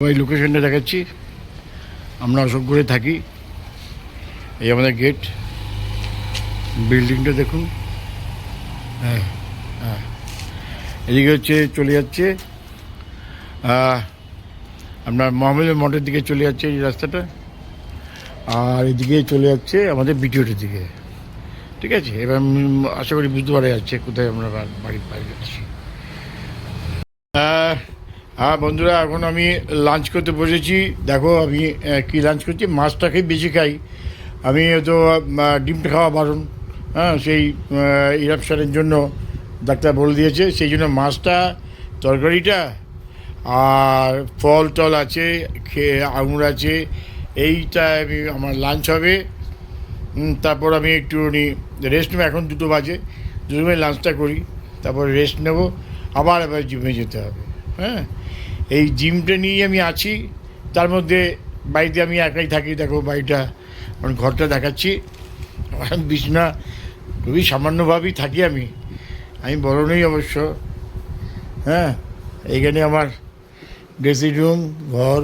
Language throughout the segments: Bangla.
ওই লোকেশনটা দেখাচ্ছি। আমরা অশোকগড়ে থাকি। এই আমাদের গেট, বিল্ডিংটা দেখুন। হ্যাঁ হ্যাঁ, এদিকে হচ্ছে চলে যাচ্ছে আপনার মোহাম্মদের মঠের দিকে চলে যাচ্ছে এই রাস্তাটা, আর এদিকে চলে যাচ্ছে আমাদের বিটিওটির দিকে। ঠিক আছে, এবার আশা করি বুঝতে পারা যাচ্ছে কোথায় আমরা বাড়ির বাইরে যাচ্ছি। হ্যাঁ বন্ধুরা, এখন আমি লাঞ্চ করতে বসেছি। দেখো আমি কি লাঞ্চ করছি। মাছটাকে বেশি খাই আমি, তো ডিমটা খাওয়া বারণ। হ্যাঁ, সেই ইরাপশনের জন্য ডাক্তার বলে দিয়েছে, সেই জন্য মাছটা, তরকারিটা আর ফল টল আছে, আঙুর আছে, এইটা আমি আমার লাঞ্চ হবে। তারপর আমি একটুখানি রেস্ট নেবো। এখন 2টো বাজে, 2টো সময় লাঞ্চটা করি, তারপর রেস্ট নেব, আবার জিমে যেতে হবে। হ্যাঁ, এই জিমটা নিয়েই আমি আছি। তার মধ্যে বাড়িতে আমি একাই থাকি। দেখো বাড়িটা, মানে ঘরটা দেখাচ্ছি। বিছনা খুবই সামান্যভাবেই থাকি আমি বড় নই অবশ্য। হ্যাঁ, এইখানে আমার ড্রেসিং রুম, ঘর,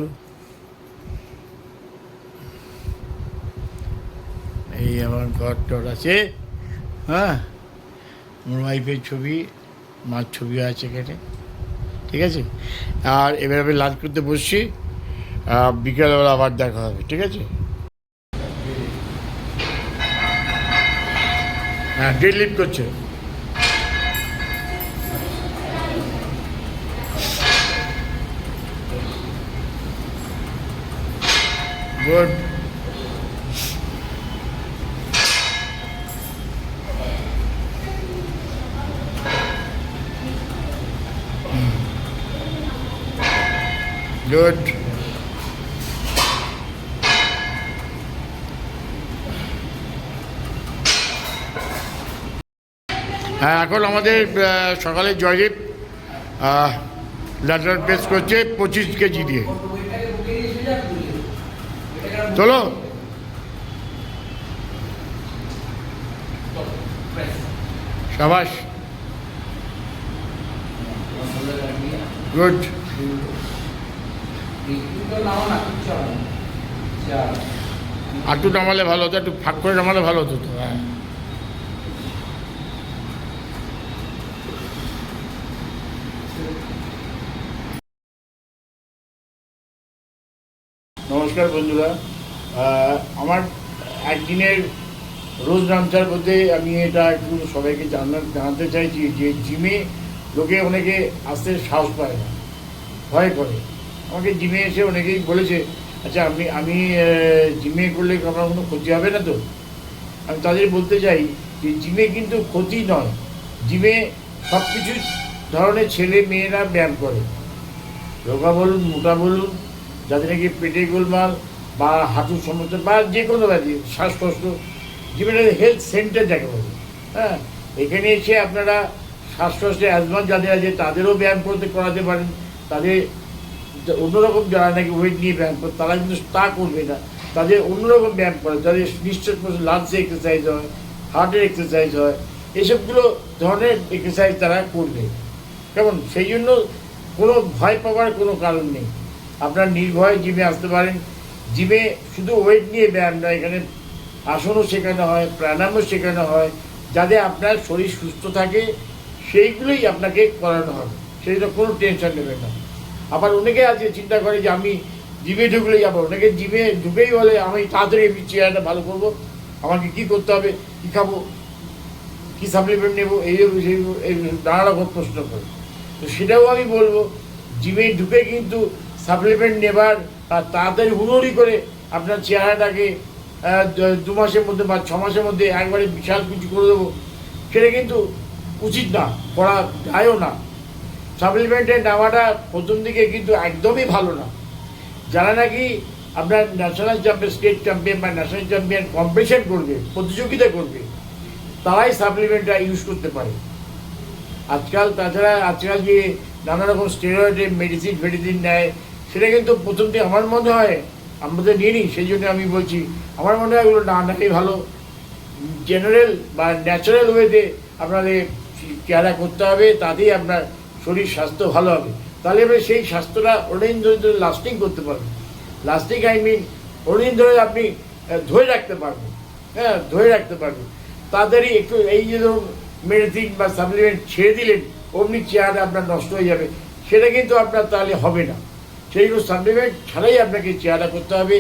এই আমার ঘর টর আছে। হ্যাঁ, আমার ওয়াইফের ছবি, মার ছবি আছে এখানে। ঠিক আছে, আর এবার আমি লাঞ্চ করতে বসছি। বিকেলবেলা আবার দেখা হবে। ঠিক আছে, হ্যাঁ, ডেড লিফট করছে। গুড। গুড। হ্যাঁ, এখন আমাদের সকালে জয়দীপ ল্যাটার প্রেস করছে 25 কেজি দিয়ে। চলো, সাবাস, গুড। একটু নামালে ভালো হতো, একটু ফাঁক করে নামালে ভালো হতো তো। হ্যাঁ, নমস্কার বন্ধুরা। আমার একদিনের রোজ নামচার মধ্যে আমি এটা একটু সবাইকে জানাতে চাইছি যে জিমে লোকে অনেকে আসতে সাহস পায় না, ভয় করে। আমাকে জিমে এসে অনেকেই বলেছে, আচ্ছা আমি জিমে করলে আমার কোনো ক্ষতি হবে না তো? আমি তাদের বলতে চাই যে জিমে কিন্তু ক্ষতি নয়। জিমে সব কিছু ধরনের ছেলে মেয়েরা ব্যায়াম করে, রোগা বলুন, মোটা বলুন, যাদের নাকি পেটে গোলমাল বা হাঁটুর সমস্যা বা যে কোনো ব্যাধি, শ্বাসকষ্ট, জিমের হেলথ সেন্টার যাকে বলে। হ্যাঁ, এখানে এসে আপনারা শ্বাসকষ্টে অ্যাজমা যাদের আছে তাদেরও ব্যায়াম করাতে পারেন। তাদের অন্যরকম যারা নাকি ওয়েট নিয়ে ব্যায়াম করে তারা কিন্তু তা করবে না, তাদের অন্যরকম ব্যায়াম করে, তাদের নিশ্চয় লাংসে এক্সারসাইজ হয়, হার্টের এক্সারসাইজ হয়, এসবগুলো ধরনের এক্সারসাইজ তারা করবে। কেমন, সেই জন্য কোনো ভয় পাওয়ার কোনো কারণ নেই। আপনার নির্ভয়ে জিমে আসতে পারেন। জিমে শুধু ওয়েট নিয়ে ব্যায়াম নয়, এখানে আসনও শেখানো হয়, প্রাণায়ামও শেখানো হয়। যাতে আপনার শরীর সুস্থ থাকে সেইগুলোই আপনাকে করানো হবে, সেইটা কোনো টেনশন নেবেন না। আবার অনেকে আছে চিন্তা করে যে আমি জিমে ঢুকলে যাবো, অনেকে জিমে ঢুকেই বলে আমি তাড়াতাড়ি চেহারাটা ভালো করবো, আমাকে কী করতে হবে, কী খাবো, কী সাপ্লিমেন্ট নেবো, এই নানা রকম প্রশ্ন করে। তো সেটাও আমি বলবো, জিমে ঢুকে কিন্তু সাপ্লিমেন্ট নেবার আর তাড়াতাড়ি হুড়োড়ি করে আপনার চেহারাটাকে 2 মাসের মধ্যে বা 6 মাসের মধ্যে একবারে বিশাল কিছু করে দেবো, সেটা কিন্তু উচিত না, করা যায়ও না। সাপ্লিমেন্টে নেওয়াটা প্রথম দিকে কিন্তু একদমই ভালো না। যারা নাকি আপনার ন্যাশনাল চ্যাম্পিয়ন, স্টেট চ্যাম্পিয়ন বা ন্যাশনাল চ্যাম্পিয়ন কম্পিটিশন করবে, প্রতিযোগিতা করবে, তারাই সাপ্লিমেন্টটা ইউজ করতে পারে। তাছাড়া আজকাল যে নানা রকম স্টেরয়েড মেডিসিন নেয়, সেটা কিন্তু প্রথম থেকে আমার মনে হয় আমাদের নিয়ে নিই। সেই জন্য আমি বলছি, আমার মনে হয় এগুলো না নেওয়াই ভালো। জেনারেল বা ন্যাচারাল ওয়েতে আপনাদের কেয়ারা করতে হবে, তাতেই আপনার শরীর স্বাস্থ্য ভালো হবে। তাহলে এবার সেই স্বাস্থ্যটা অনেকদিন ধরে লাস্টিং করতে পারবেন। লাস্টিং আই মিন অনেকদিন ধরে আপনি ধরে রাখতে পারবেন, হ্যাঁ ধরে রাখতে পারবেন। তাড়াতাড়ি একটু এই যে ধরুন মেডিসিন বা সাপ্লিমেন্ট ছেড়ে দিলেন অমনি চেহারা আপনার নষ্ট হয়ে যাবে, সেটা কিন্তু আপনার তাহলে হবে না। সেইগুলো সাপ্লিমেন্ট ছাড়াই আপনাকে চেহারা করতে হবে।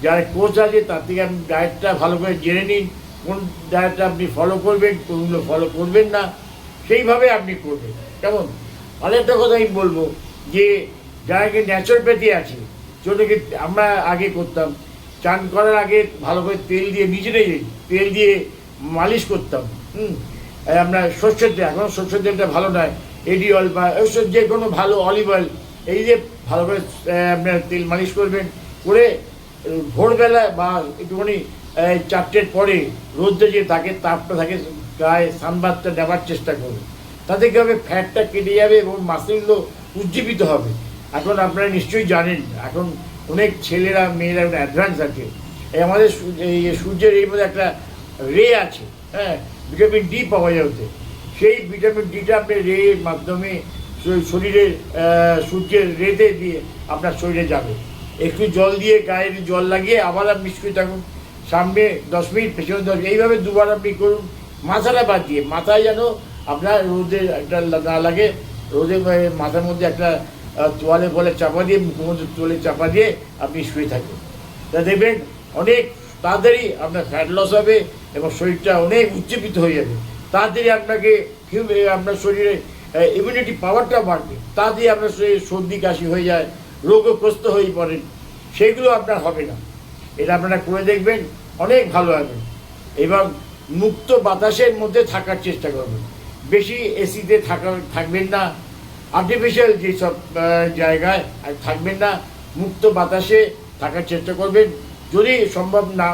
যারা কোচ আছে তার থেকে আপনি ডায়েটটা ভালো করে জেনে নিন, কোন ডায়েটটা আপনি ফলো করবেন, কোনগুলো ফলো করবেন না, সেইভাবে আপনি করবেন। কেমন? আরেকটা কথা আমি বলবো যে যারা ন্যাচুরোপ্যাথি আছে, যেটাকে আমরা আগে করতাম, চান করার আগে ভালো করে তেল দিয়ে নিজেরাই তেল দিয়ে মালিশ করতাম। আমরা সর্ষের তেল, এখন সর্ষের তেলটা ভালো নয়, এডি অয়েল বা ওইসব যে কোনো ভালো অলিভ অয়েল, এই যে ভালো করে আপনার তেল মালিশ করবেন, করে ভোরবেলা বা একটুখানি 4টের পরে রোদ্রে যে থাকে তাপটা থাকে গায়ে সানবাথটা নেওয়ার চেষ্টা করবে। তাতে কী হবে, ফ্যাটটা কেটে যাবে এবং মাসেলগুলো উজ্জীবিত হবে। এখন আপনারা নিশ্চয়ই জানেন এখন অনেক ছেলেরা মেয়েরা অ্যাডভান্স আছে, এই আমাদের এই সূর্যের এই মধ্যে একটা রে আছে, হ্যাঁ ভিটামিন ডি পাওয়া যায় ওতে। সেই ভিটামিন ডিটা আপনি রের মাধ্যমে শরীরের সূর্যের রেতে দিয়ে আপনার শরীরে যাবে। একটু জল দিয়ে গায়ে জল লাগিয়ে আবার আপনি মিশিয়ে থাকুন, সামনে 10 মিনিট পেছনে 10 মিনিট, এইভাবে দুবার আপনি করুন। মাথাটা বাদ দিয়ে, মাথায় যেন আপনার রোদে একটা না লাগে, রোদে মাথার মধ্যে একটা তোয়ালে বলে চাপা দিয়ে, মুখের মধ্যে তোয়ালে চাপা দিয়ে আপনি শুয়ে থাকুন। তা দেখবেন অনেক তাড়াতাড়ি আপনার ফ্যাট লস হবে এবং শরীরটা অনেক উজ্জীবিত হয়ে যাবে। তাড়াতাড়ি আপনাকে আপনার শরীরে ইমিউনিটি পাওয়ারটা বাড়বে, তাড়াতাড়ি আপনার শরীরে সর্দি কাশি হয়ে যায়, রোগগ্রস্ত হয়ে পড়েন, সেগুলো আপনার হবে না। এটা আপনারা করে দেখবেন, অনেক ভালো হবে। এবং মুক্ত বাতাসের মধ্যে থাকার চেষ্টা করবেন, বেশি এসিতে থাকবেন না, আর্টিফিশিয়াল যেসব জায়গায় থাকবেন না, মুক্ত বাতাসে থাকার চেষ্টা করবেন। যদি সম্ভব না,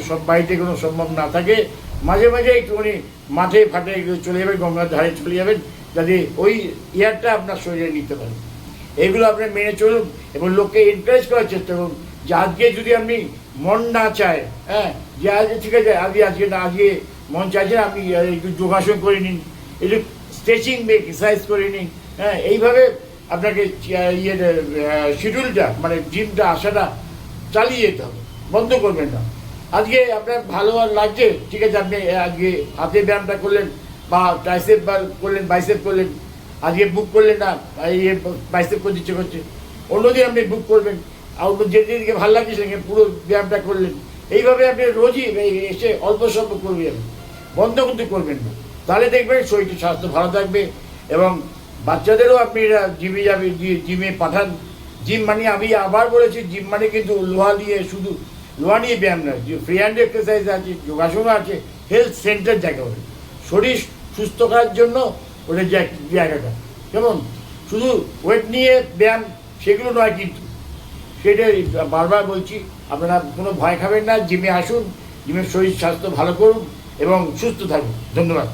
সব বাড়িতে কোনো সম্ভব না থাকে, মাঝে মাঝে একটুখানি মাঠে ফাটে চলে যাবেন, গঙ্গার ধারে চলে যাবেন, যাতে ওই এয়ারটা আপনার শরীরে নিতে পারেন। এগুলো আপনি মেনে চলুন এবং লোককে এনকারেজ করার চেষ্টা করুন যে আজকে যদি আপনি মন না চায়, হ্যাঁ যে আজকে ঠিক আছে আজকে না, আজকে মন চাইছে না, আপনি একটু যোগাসন করে নিন, একটু স্ট্রেচিং বা এক্সারসাইজ করে নিন, হ্যাঁ এইভাবে আপনাকে শিডিউলটা মানে জিমটা আসাটা চালিয়ে যেতে হবে, বন্ধ করবেন না। আজকে আপনার ভালো আর লাগছে, ঠিক আছে আপনি আজকে হাতে ব্যায়ামটা করলেন বা ট্রাইসেপ করলেন, বাইসেপ করলেন, আজকে বুক করলেন না, বাইসেপ করতে ইচ্ছে করছে, অন্যদিন আপনি বুক করবেন, আর অন্য যেদিনকে ভালো লাগছে সেদিকে পুরো ব্যায়ামটা করলেন। এইভাবে আপনি রোজই এসে অল্প স্বল্প করবেন, বন্ধ কিন্তু করবেন না। তাহলে দেখবেন শরীরটি স্বাস্থ্য ভালো থাকবে। এবং বাচ্চাদেরও আপনি জিমে যাবে, জিমে পাঠান। জিম মানে আমি আবার বলেছি, জিম মানে কিন্তু লোহা নিয়ে, শুধু লোহা নিয়ে ব্যায়াম নয়, যে ফ্রি হ্যান্ড এক্সারসাইজ আছে, যোগাসনও আছে, হেলথ সেন্টার জায়গা হবে, শরীর সুস্থ করার জন্য ওটা জায়গাটা। যেমন শুধু ওয়েট নিয়ে ব্যায়াম সেগুলো নয়, কিন্তু সেটাই বারবার বলছি, আপনারা কোনো ভয় খাবেন না, জিমে আসুন, জিমের শরীর স্বাস্থ্য ভালো করুন এবং সুস্থ থাকুন। ধন্যবাদ।